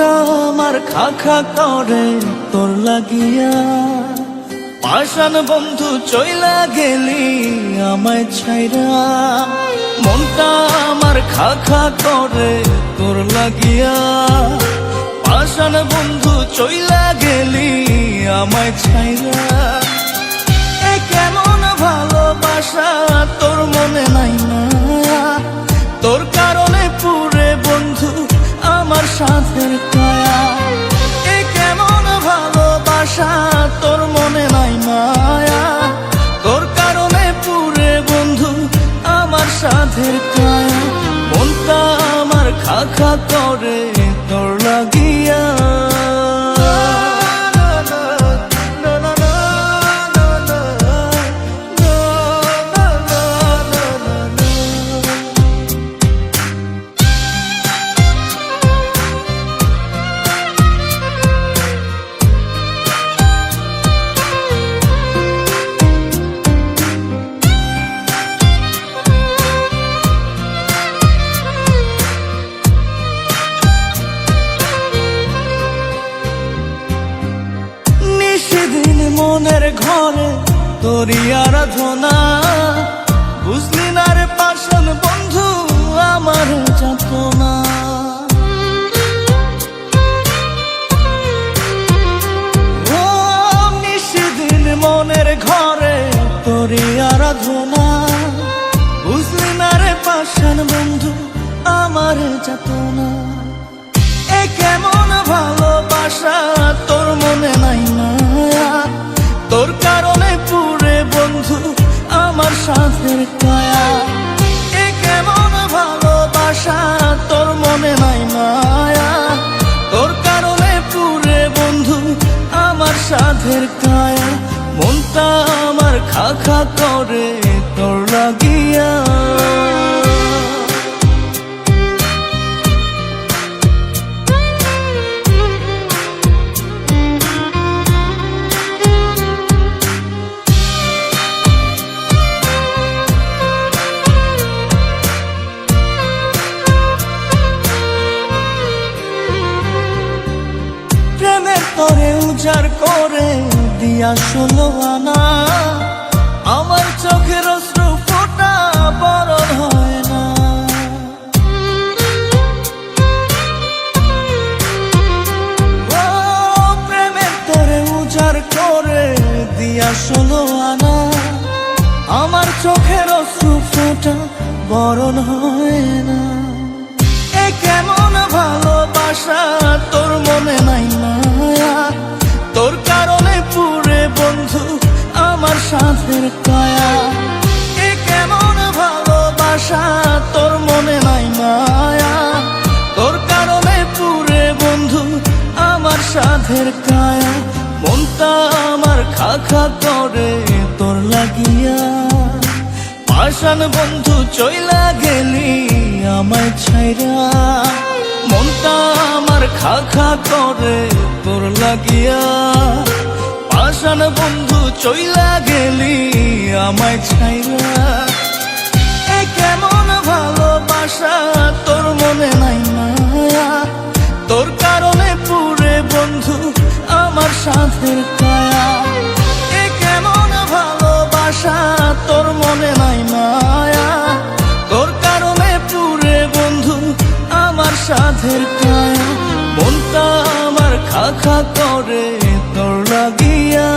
মনটা আমার খা খা করে তোর লাগিয়া। পাষাণ বন্ধু চইলা গেলি আমায় ছাইরা। মনটা আমার খা খা করে তোর লাগিয়া। পাষাণ বন্ধু চইলা গেলি আমায় ছাইরা। এ কেমন ভালোবাসা তোর মনে নাই না? তোর কারণে পুরে বন্ধু আমার সাথের কায়া। এ কেমন ভালোবাসা তোর মনে নাই মায়া? তোর কারণে পুরে বন্ধু আমার সাথের কায়া। মনটা আমার খা খা করে তোর লাগিয়া। সেদিন মনের ঘরে তোরই আরাধনা। বুঝলি না রে পাষাণ বন্ধু আমার যাতনা। ও সেদিন মনের ঘরে তোরই আরাধনা। বুঝলি না রে পাষাণ বন্ধু আমার যাতনা। এ কেমন ভালোবাসা তোর মনে নাই মায়া? তোর কারণে পুরে বন্ধু আমার সাথের কায়া। এ কেমন ভালোবাসা তোর মনে নাই মায়া? তোর কারণে পুরে বন্ধু আমার সাথের কায়া। মনটা আমার খা খা করে তোর লাগিয়া। তোরে উজাড় করে দিয়া 16 আনা। আমার চোখের অশ্রু ফোঁটা বরণ হয় না। ও প্রেমের তোরে উজাড় করে দিয়া 16 আনা। আমার চোখের অশ্রু ফোঁটা বরণ হয় না। এ কেমন ভালোবাসা তোর মনে নাই মায়া? তোর কারণে পুরে বন্ধু আমার সাথের কায়া। এ কেমন ভালোবাসা তোর মনে নাই মায়া? তোর কারণে পুরে বন্ধু আমার সাথের কায়া। মনটা আমার খা খা করে তোর লাগিয়া। পাষাণ বন্ধু চইলা গেলি আমায় ছাইরা। মনটা আমার খা খা করে তোর লাগিয়া। পাষাণ বন্ধু চইলা গেলি আমায় ছাইরা। এ কেমন ভালোবাসা তোর মনে নাই মায়া? তোর কারণে পুরে বন্ধু আমার সাথের কায়া। এ কেমন ভালোবাসা তোর মনে নাই মায়া? তোর কারণে পুরে বন্ধু আমার সাথের কায়া। মনটা আমার খা খা করে তোর লাগিয়া।